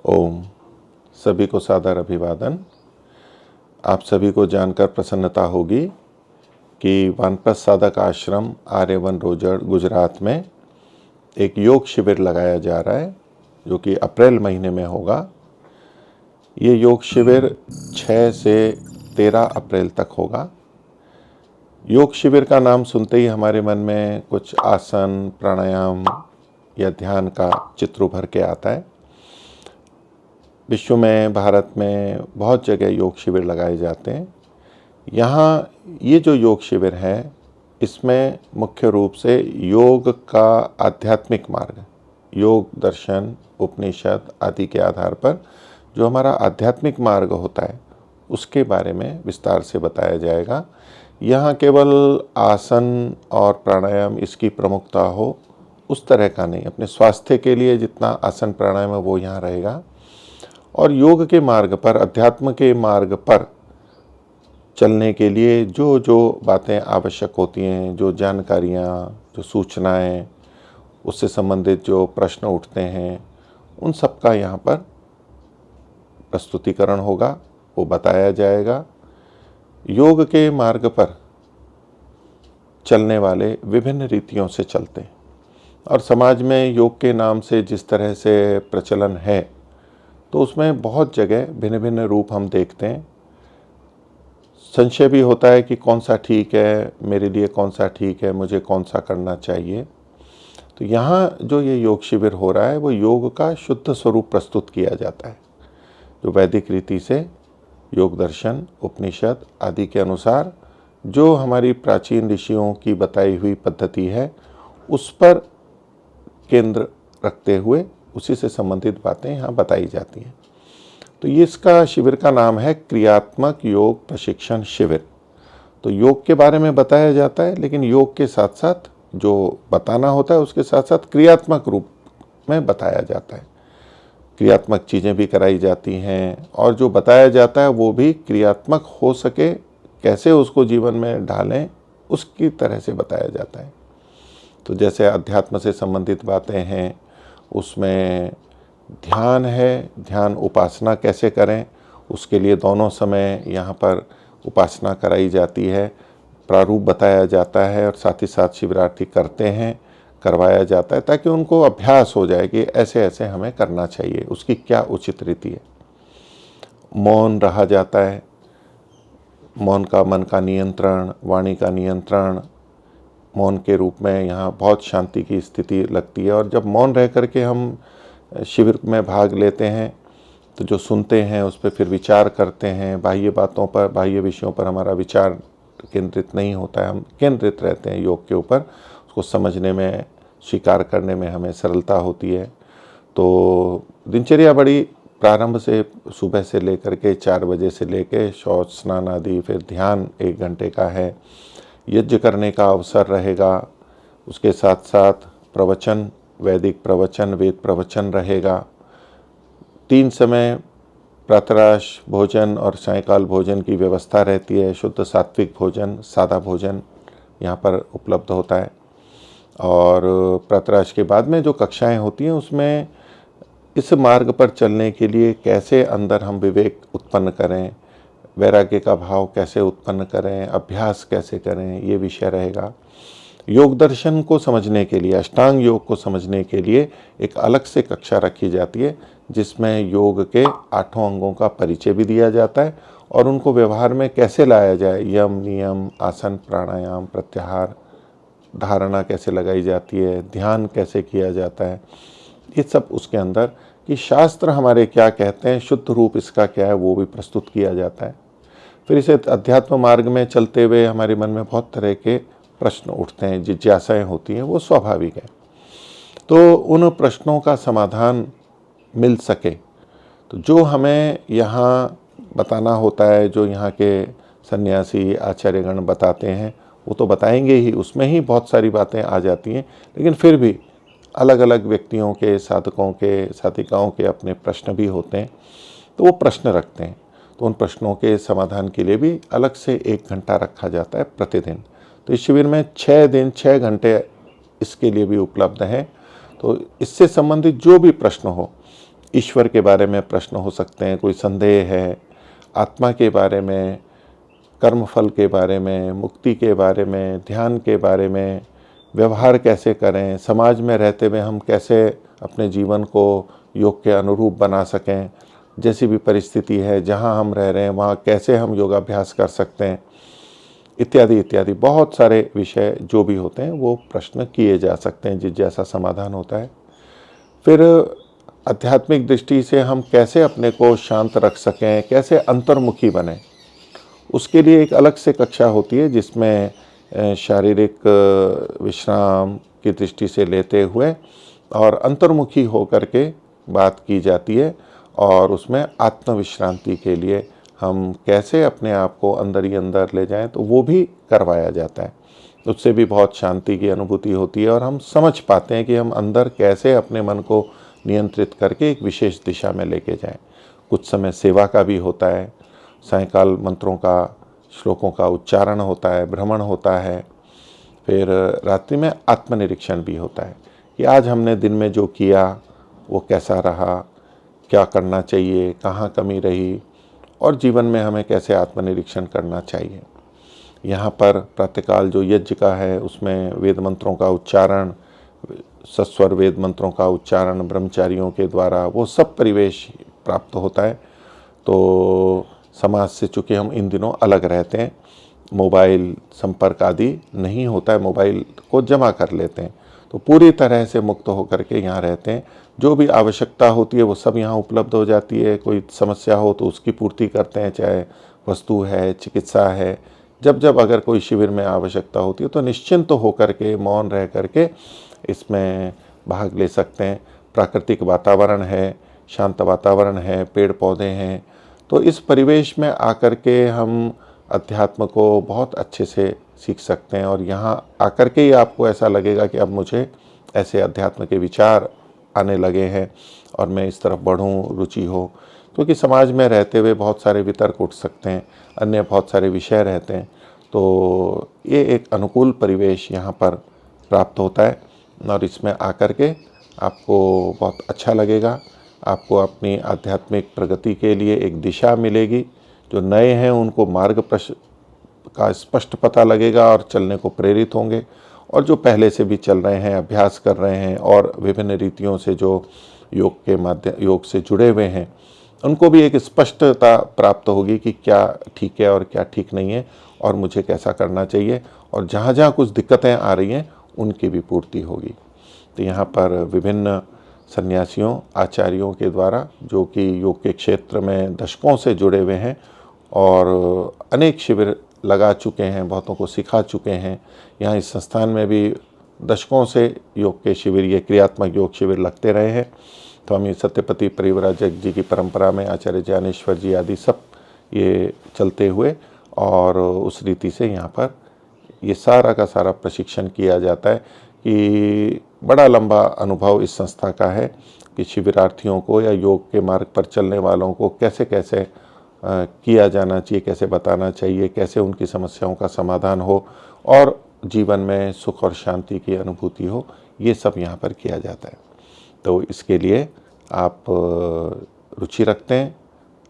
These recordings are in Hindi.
ओम। सभी को सादर अभिवादन। आप सभी को जानकर प्रसन्नता होगी कि वानप्रस्थ साधक आश्रम आर्यवन रोजड़ गुजरात में एक योग शिविर लगाया जा रहा है, जो कि अप्रैल महीने में होगा। ये योग शिविर 6 से 13 अप्रैल तक होगा। योग शिविर का नाम सुनते ही हमारे मन में कुछ आसन, प्राणायाम या ध्यान का चित्र उभर के आता है। विश्व में, भारत में बहुत जगह योग शिविर लगाए जाते हैं। यहाँ ये जो योग शिविर है, इसमें मुख्य रूप से योग का आध्यात्मिक मार्ग, योग दर्शन, उपनिषद आदि के आधार पर जो हमारा आध्यात्मिक मार्ग होता है, उसके बारे में विस्तार से बताया जाएगा। यहाँ केवल आसन और प्राणायाम इसकी प्रमुखता हो, उस तरह का नहीं। अपने स्वास्थ्य के लिए जितना आसन प्राणायाम है वो यहाँ रहेगा, और योग के मार्ग पर, अध्यात्म के मार्ग पर चलने के लिए जो जो बातें आवश्यक होती हैं, जो जानकारियाँ, जो सूचनाएं, उससे संबंधित जो प्रश्न उठते हैं, उन सब का यहाँ पर प्रस्तुतिकरण होगा, वो बताया जाएगा। योग के मार्ग पर चलने वाले विभिन्न रीतियों से चलते हैं, और समाज में योग के नाम से जिस तरह से प्रचलन है, तो उसमें बहुत जगह भिन्न भिन्न रूप हम देखते हैं। संशय भी होता है कि कौन सा ठीक है, मेरे लिए कौन सा ठीक है, मुझे कौन सा करना चाहिए। तो यहाँ जो ये योग शिविर हो रहा है, वो योग का शुद्ध स्वरूप प्रस्तुत किया जाता है, जो वैदिक रीति से योग दर्शन, उपनिषद आदि के अनुसार जो हमारी प्राचीन ऋषियों की बताई हुई पद्धति है, उस पर केंद्र रखते हुए उसी से संबंधित बातें यहाँ बताई जाती हैं। तो ये इसका शिविर का नाम है क्रियात्मक योग प्रशिक्षण शिविर। तो योग के बारे में बताया जाता है, लेकिन योग के साथ साथ जो बताना होता है, उसके साथ साथ क्रियात्मक रूप में बताया जाता है। क्रियात्मक चीज़ें भी कराई जाती हैं, और जो बताया जाता है वो भी क्रियात्मक हो सके, कैसे उसको जीवन में ढालें, उसकी तरह से बताया जाता है। तो जैसे अध्यात्म से संबंधित बातें हैं, उसमें ध्यान है, ध्यान उपासना कैसे करें, उसके लिए दोनों समय यहाँ पर उपासना कराई जाती है, प्रारूप बताया जाता है, और साथ ही साथ शिविरार्थी करते हैं, करवाया जाता है, ताकि उनको अभ्यास हो जाए कि ऐसे ऐसे हमें करना चाहिए, उसकी क्या उचित रीति है। मौन रहा जाता है, मौन का मन का नियंत्रण, वाणी का नियंत्रण, मौन के रूप में यहाँ बहुत शांति की स्थिति लगती है। और जब मौन रह करके हम शिविर में भाग लेते हैं, तो जो सुनते हैं उस पर फिर विचार करते हैं, बाह्य बातों पर, बाह्य विषयों पर हमारा विचार केंद्रित नहीं होता है, हम केंद्रित रहते हैं योग के ऊपर। उसको समझने में, स्वीकार करने में हमें सरलता होती है। तो दिनचर्या बड़ी प्रारंभ से, सुबह से लेकर के 4 बजे से लेके शौच स्नान आदि, फिर ध्यान 1 घंटे का है, यज्ञ करने का अवसर रहेगा, उसके साथ साथ प्रवचन, वैदिक प्रवचन, वेद प्रवचन रहेगा। 3 समय प्रातराश भोजन और सायंकाल भोजन की व्यवस्था रहती है। शुद्ध सात्विक भोजन, सादा भोजन यहाँ पर उपलब्ध होता है। और प्रातराश के बाद में जो कक्षाएं होती हैं, उसमें इस मार्ग पर चलने के लिए कैसे अंदर हम विवेक उत्पन्न करें, वैराग्य का भाव कैसे उत्पन्न करें, अभ्यास कैसे करें, ये विषय रहेगा। योग दर्शन को समझने के लिए, अष्टांग योग को समझने के लिए एक अलग से कक्षा रखी जाती है, जिसमें योग के 8 अंगों का परिचय भी दिया जाता है, और उनको व्यवहार में कैसे लाया जाए, यम, नियम, आसन, प्राणायाम, प्रत्याहार, धारणा कैसे लगाई जाती है, ध्यान कैसे किया जाता है, ये सब उसके अंदर, कि शास्त्र हमारे क्या कहते हैं, शुद्ध रूप इसका क्या है, वो भी प्रस्तुत किया जाता है। फिर इसे अध्यात्म मार्ग में चलते हुए हमारे मन में बहुत तरह के प्रश्न उठते हैं, जिज्ञासाएं होती हैं, वो स्वाभाविक है। तो उन प्रश्नों का समाधान मिल सके, तो जो हमें यहाँ बताना होता है, जो यहाँ के सन्यासी आचार्यगण बताते हैं, वो तो बताएंगे ही, उसमें ही बहुत सारी बातें आ जाती हैं। लेकिन फिर भी अलग अलग व्यक्तियों के, साधकों के, साधिकाओं के अपने प्रश्न भी होते हैं, तो वो प्रश्न रखते हैं। तो उन प्रश्नों के समाधान के लिए भी अलग से 1 घंटा रखा जाता है प्रतिदिन। तो इस शिविर में 6 दिन 6 घंटे इसके लिए भी उपलब्ध हैं। तो इससे संबंधित जो भी प्रश्न हो, ईश्वर के बारे में प्रश्न हो सकते हैं, कोई संदेह है, आत्मा के बारे में, कर्मफल के बारे में, मुक्ति के बारे में, ध्यान के बारे में, व्यवहार कैसे करें, समाज में रहते हुए हम कैसे अपने जीवन को योग के अनुरूप बना सकें, जैसी भी परिस्थिति है जहाँ हम रह रहे हैं वहाँ कैसे हम योगाभ्यास कर सकते हैं, इत्यादि इत्यादि बहुत सारे विषय जो भी होते हैं वो प्रश्न किए जा सकते हैं, जिस जैसा समाधान होता है। फिर आध्यात्मिक दृष्टि से हम कैसे अपने को शांत रख सकें, कैसे अंतर्मुखी बने, उसके लिए एक अलग से कक्षा होती है जिसमें शारीरिक विश्राम की दृष्टि से लेते हुए और अंतर्मुखी होकर के बात की जाती है, और उसमें आत्मविश्रांति के लिए हम कैसे अपने आप को अंदर ही अंदर ले जाएं तो वो भी करवाया जाता है। उससे भी बहुत शांति की अनुभूति होती है और हम समझ पाते हैं कि हम अंदर कैसे अपने मन को नियंत्रित करके एक विशेष दिशा में लेके जाएं। कुछ समय सेवा का भी होता है, सायंकाल मंत्रों का, श्लोकों का उच्चारण होता है, भ्रमण होता है। फिर रात्रि में आत्मनिरीक्षण भी होता है कि आज हमने दिन में जो किया वो कैसा रहा, क्या करना चाहिए, कहाँ कमी रही, और जीवन में हमें कैसे आत्मनिरीक्षण करना चाहिए। यहाँ पर प्रातःकाल जो यज्ञ का है उसमें वेद मंत्रों का उच्चारण, सस्वर वेद मंत्रों का उच्चारण ब्रह्मचारियों के द्वारा, वो सब परिवेश प्राप्त होता है। तो समाज से चूँकि हम इन दिनों अलग रहते हैं, मोबाइल संपर्क आदि नहीं होता है, मोबाइल को जमा कर लेते हैं, तो पूरी तरह से मुक्त होकर के यहाँ रहते हैं। जो भी आवश्यकता होती है वो सब यहाँ उपलब्ध हो जाती है। कोई समस्या हो तो उसकी पूर्ति करते हैं, चाहे वस्तु है, चिकित्सा है। जब जब अगर कोई शिविर में आवश्यकता होती है तो निश्चिंत तो होकर के, मौन रह करके इसमें भाग ले सकते हैं। प्राकृतिक वातावरण है, शांत वातावरण है, पेड़ पौधे हैं, तो इस परिवेश में आकर के हम अध्यात्म को बहुत अच्छे से सीख सकते हैं। और यहाँ आकर के ही आपको ऐसा लगेगा कि अब मुझे ऐसे अध्यात्म के विचार आने लगे हैं और मैं इस तरफ बढ़ूँ, रुचि हो। क्योंकि समाज में रहते हुए बहुत सारे वितर्क उठ सकते हैं, अन्य बहुत सारे विषय रहते हैं, तो ये एक अनुकूल परिवेश यहाँ पर प्राप्त होता है और इसमें आकर के आपको बहुत अच्छा लगेगा। आपको अपनी आध्यात्मिक प्रगति के लिए एक दिशा मिलेगी। जो नए हैं उनको मार्ग का स्पष्ट पता लगेगा और चलने को प्रेरित होंगे, और जो पहले से भी चल रहे हैं, अभ्यास कर रहे हैं और विभिन्न रीतियों से जो योग से जुड़े हुए हैं, उनको भी एक स्पष्टता प्राप्त होगी कि क्या ठीक है और क्या ठीक नहीं है और मुझे कैसा करना चाहिए, और जहाँ जहाँ कुछ दिक्कतें आ रही हैं उनकी भी पूर्ति होगी। तो यहाँ पर विभिन्न सन्यासियों, आचार्यों के द्वारा, जो कि योग के क्षेत्र में दशकों से जुड़े हुए हैं और अनेक शिविर लगा चुके हैं, बहुतों को सिखा चुके हैं। यहाँ इस संस्थान में भी दशकों से योग के शिविर, ये क्रियात्मक योग शिविर लगते रहे हैं। स्वामी सत्यपति परिव्राजक जी की परंपरा में आचार्य ज्ञानेश्वर जी आदि सब ये चलते हुए, और उस रीति से यहाँ पर ये सारा का सारा प्रशिक्षण किया जाता है। कि बड़ा लंबा अनुभव इस संस्था का है कि शिविरार्थियों को या योग के मार्ग पर चलने वालों को कैसे कैसे किया जाना चाहिए, कैसे बताना चाहिए, कैसे उनकी समस्याओं का समाधान हो और जीवन में सुख और शांति की अनुभूति हो, ये सब यहाँ पर किया जाता है। तो इसके लिए आप रुचि रखते हैं,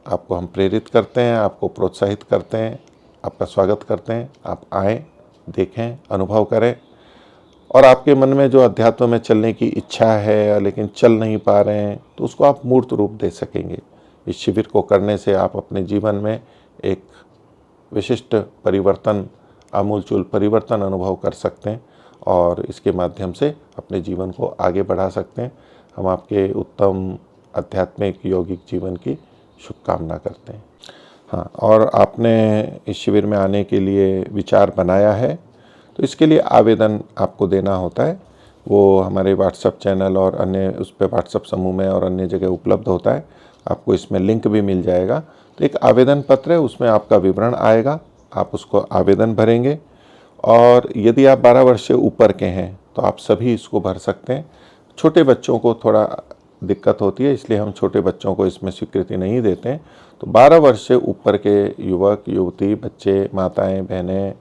आपको हम प्रेरित करते हैं, आपको प्रोत्साहित करते हैं, आपका स्वागत करते हैं। आप आएँ, देखें, अनुभव करें, और आपके मन में जो अध्यात्म में चलने की इच्छा है लेकिन चल नहीं पा रहे हैं, तो उसको आप मूर्त रूप दे सकेंगे। इस शिविर को करने से आप अपने जीवन में एक विशिष्ट परिवर्तन, आमूलचूल परिवर्तन अनुभव कर सकते हैं और इसके माध्यम से अपने जीवन को आगे बढ़ा सकते हैं। हम आपके उत्तम आध्यात्मिक यौगिक जीवन की शुभकामना करते हैं। हाँ, और आपने इस शिविर में आने के लिए विचार बनाया है तो इसके लिए आवेदन आपको देना होता है। वो हमारे व्हाट्सएप चैनल और अन्य उस पर व्हाट्सएप समूह में और अन्य जगह उपलब्ध होता है। आपको इसमें लिंक भी मिल जाएगा। तो एक आवेदन पत्र है, उसमें आपका विवरण आएगा, आप उसको आवेदन भरेंगे। और यदि आप 12 वर्ष से ऊपर के हैं तो आप सभी इसको भर सकते हैं। छोटे बच्चों को थोड़ा दिक्कत होती है, इसलिए हम छोटे बच्चों को इसमें स्वीकृति नहीं देते हैं। तो 12 वर्ष से ऊपर के युवक, युवती, बच्चे, माताएं, बहनें,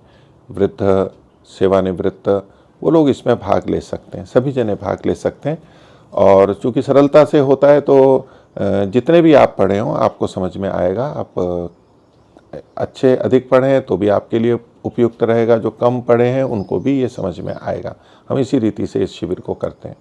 वृद्ध, सेवानिवृत्त, वो लोग इसमें भाग ले सकते हैं। सभी जने भाग ले सकते हैं। और चूँकि सरलता से होता है तो जितने भी आप पढ़े हों आपको समझ में आएगा। आप अच्छे अधिक पढ़े हैं तो भी आपके लिए उपयुक्त रहेगा, जो कम पढ़े हैं उनको भी ये समझ में आएगा। हम इसी रीति से इस शिविर को करते हैं।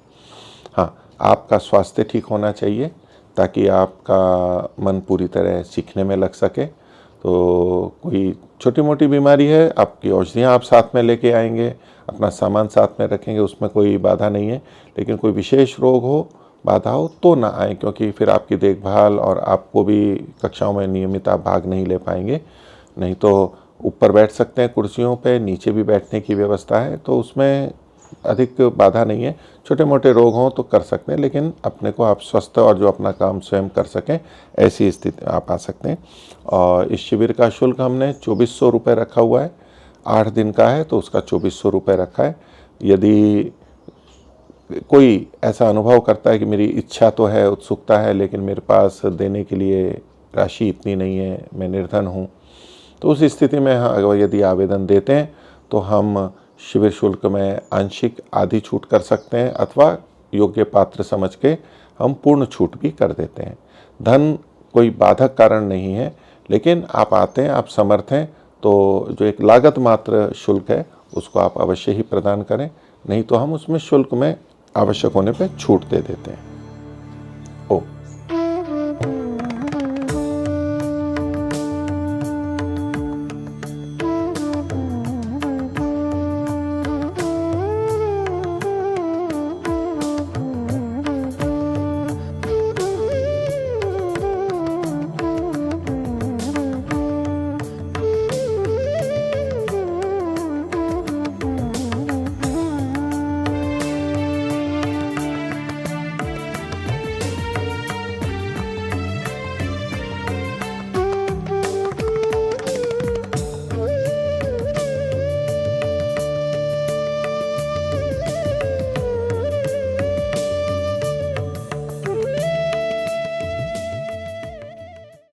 हाँ, आपका स्वास्थ्य ठीक होना चाहिए ताकि आपका मन पूरी तरह सीखने में लग सके। तो कोई छोटी मोटी बीमारी है, आपकी औषधियाँ आप साथ में लेके आएंगे, अपना सामान साथ में रखेंगे, उसमें कोई बाधा नहीं है। लेकिन कोई विशेष रोग हो, बाधा हो तो ना आए, क्योंकि फिर आपकी देखभाल और आपको भी कक्षाओं में नियमित आप भाग नहीं ले पाएंगे। नहीं तो ऊपर बैठ सकते हैं कुर्सियों पे, नीचे भी बैठने की व्यवस्था है, तो उसमें अधिक बाधा नहीं है। छोटे मोटे रोग हों तो कर सकते हैं, लेकिन अपने को आप स्वस्थ और जो अपना काम स्वयं कर सकें ऐसी स्थिति आप आ सकते हैं। और इस शिविर का शुल्क हमने 2400 रुपये रखा हुआ है। 8 दिन का है तो उसका 2400 रुपये रखा है। यदि कोई ऐसा अनुभव करता है कि मेरी इच्छा तो है, उत्सुकता है, लेकिन मेरे पास देने के लिए राशि इतनी नहीं है, मैं निर्धन हूँ, तो उस स्थिति में अगर यदि आवेदन देते हैं तो हम शिविर शुल्क में आंशिक आधी छूट कर सकते हैं, अथवा योग्य पात्र समझ के हम पूर्ण छूट भी कर देते हैं। धन कोई बाधक कारण नहीं है, लेकिन आप आते हैं, आप समर्थ हैं, तो जो एक लागत मात्र शुल्क है उसको आप अवश्य ही प्रदान करें, नहीं तो हम उसमें शुल्क में आवश्यक होने पर छूट दे देते हैं।